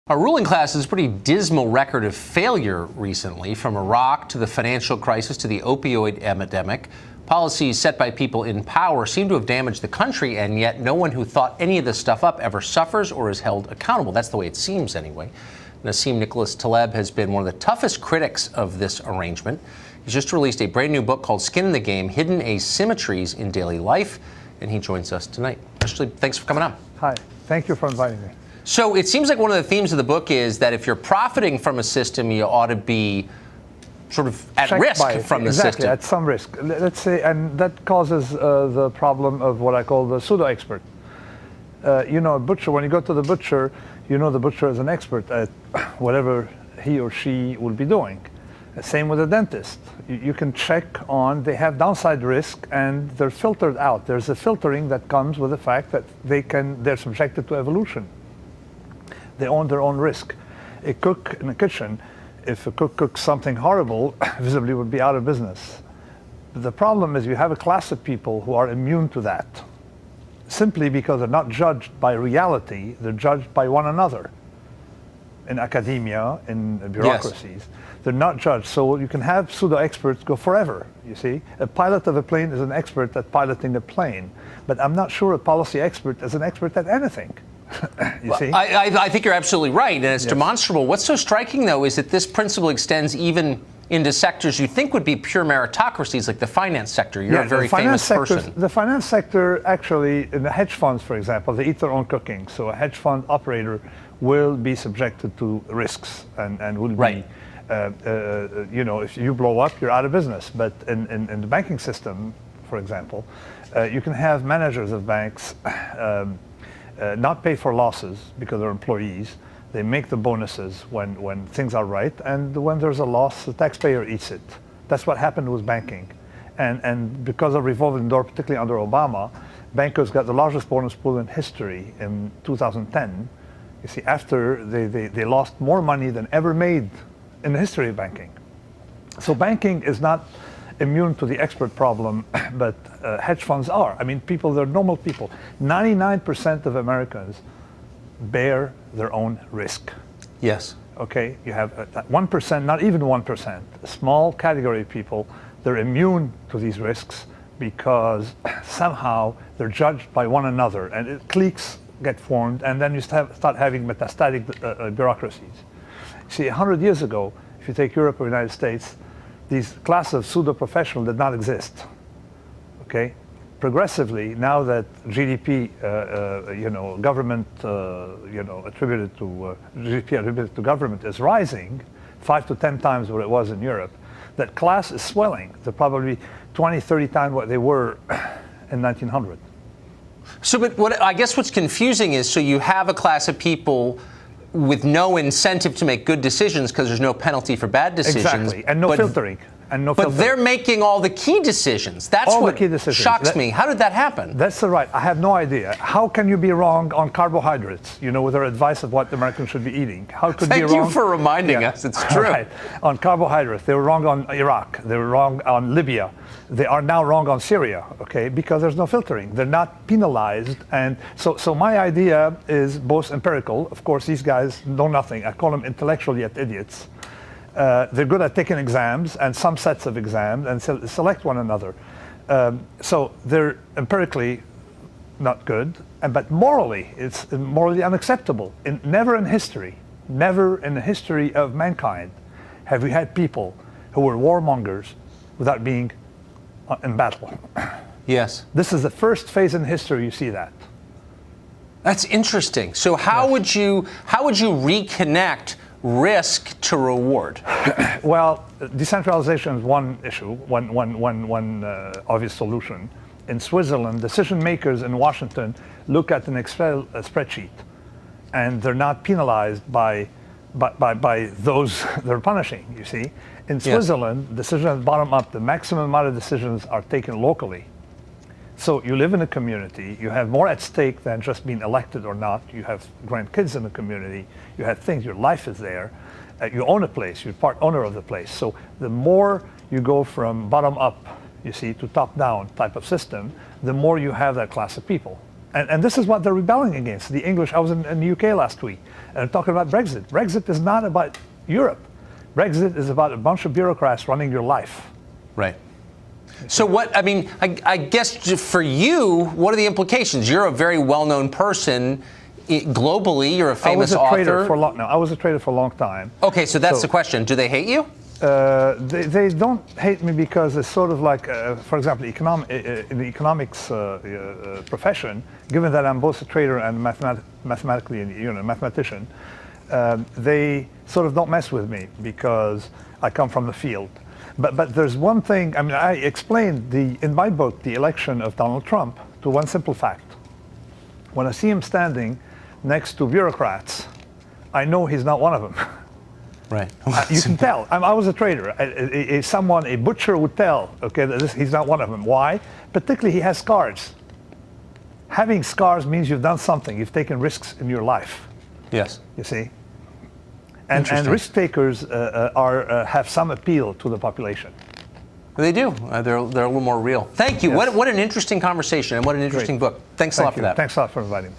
Our ruling class has a pretty dismal record of failure recently, from Iraq to the financial crisis to the opioid epidemic. Policies set by people in power seem to have damaged the country, and yet no one who thought any of this stuff up ever suffers or is held accountable. That's the way it seems, anyway. Nassim Nicholas Taleb has been one of the toughest critics of this arrangement. He's just released a brand new book called Skin in the Game: Hidden Asymmetries in Daily Life, and he joins us tonight. Ashley, thanks for coming on. Hi, thank you for inviting me. So it seems like one of the themes of the book is that if you're profiting from a system, you ought to be sort of at risk from the system. Exactly, at some risk. Let's say, and that causes the problem of what I call the pseudo-expert. A butcher, when you go to the butcher, you know the butcher is an expert at whatever he or she will be doing. Same with a dentist. You can check on, they have downside risk and they're filtered out. There's a filtering that comes with the fact that they're subjected to evolution. They own their own risk. A cook in a kitchen, if a cook cooks something horrible, visibly would be out of business. The problem is you have a class of people who are immune to that, simply because they're not judged by reality, they're judged by one another. In academia, in bureaucracies, they're not judged. So you can have pseudo-experts go forever, you see. A pilot of a plane is an expert at piloting a plane, but I'm not sure a policy expert is an expert at anything. You see? I think you're absolutely right, and it's demonstrable. What's so striking, though, is that this principle extends even into sectors you think would be pure meritocracies, like the finance sector. You're a very famous person. The finance sector, actually, in the hedge funds, for example, they eat their own cooking. So a hedge fund operator will be subjected to risks and will be, if you blow up, you're out of business. But in the banking system, for example, you can have managers of banks not pay for losses because they're employees. They make the bonuses when things are right, and when there's a loss, the taxpayer eats it. That's what happened with banking. And because of revolving door, particularly under Obama, bankers got the largest bonus pool in history in 2010. You see, after they lost more money than ever made in the history of banking. So banking is not immune to the expert problem, but hedge funds are. I mean, they're normal people. 99% of Americans bear their own risk. Yes. Okay, you have 1%, not even 1%, a small category of people, they're immune to these risks because somehow they're judged by one another, and cliques get formed, and then you start having metastatic bureaucracies. See, 100 years ago, if you take Europe or the United States, these classes of pseudo-professionals did not exist. Okay, progressively, now that GDP, government, attributed to government is rising 5 to 10 times what it was in Europe, that class is swelling. They're probably 20, 30 times what they were in 1900. So, but what's confusing is, so you have a class of people with no incentive to make good decisions because there's no penalty for bad decisions. Exactly, and no filtering. But they're making all the key decisions. That's what shocks me. How did that happen? That's right. I have no idea. How can you be wrong on carbohydrates, with their advice of what Americans should be eating? How could Thank be wrong? you for reminding us. It's true. Right. On carbohydrates. They were wrong on Iraq. They were wrong on Libya. They are now wrong on Syria, okay, because there's no filtering. They're not penalized. And so my idea is both empirical. Of course, these guys know nothing. I call them intellectual yet idiots. They're good at taking exams and some sets of exams and select one another. So they're empirically not good, but morally, it's morally unacceptable. Never in the history of mankind, have we had people who were warmongers without being in battle. Yes. This is the first phase in history you see that. That's interesting. So how would you reconnect risk to reward? Well, decentralization is one issue, one obvious solution. In Switzerland, decision makers in Washington look at an Excel spreadsheet, and they're not penalized by those they're punishing, you see. In Switzerland, decisions bottom up. The maximum amount of decisions are taken locally. So you live in a community, you have more at stake than just being elected or not. You have grandkids in the community, you have things, your life is there. You own a place, you're part owner of the place. So the more you go from bottom up, you see, to top down type of system, the more you have that class of people. And this is what they're rebelling against. The English, I was in the UK last week, and they're talking about Brexit. Brexit is not about Europe. Brexit is about a bunch of bureaucrats running your life. Right. So what, I mean, I guess for you, what are the implications? You're a very well-known person globally. You're a famous author. I was a trader for a long time. Okay, so that's the question. Do they hate you? They don't hate me because it's sort of like, for example, in the economics profession, given that I'm both a trader and mathematician, they sort of don't mess with me because I come from the field. But there's one thing, I mean, I explained in my book, the election of Donald Trump, to one simple fact. When I see him standing next to bureaucrats, I know he's not one of them. Right. You can tell. I was a trader. A butcher would tell, okay, that he's not one of them. Why? Particularly, he has scars. Having scars means you've done something. You've taken risks in your life. Yes. You see? And risk takers have some appeal to the population. They do. They're a little more real. Thank you. Yes. What an interesting conversation and what an interesting book. Thanks a lot for that. Thanks a lot for inviting me.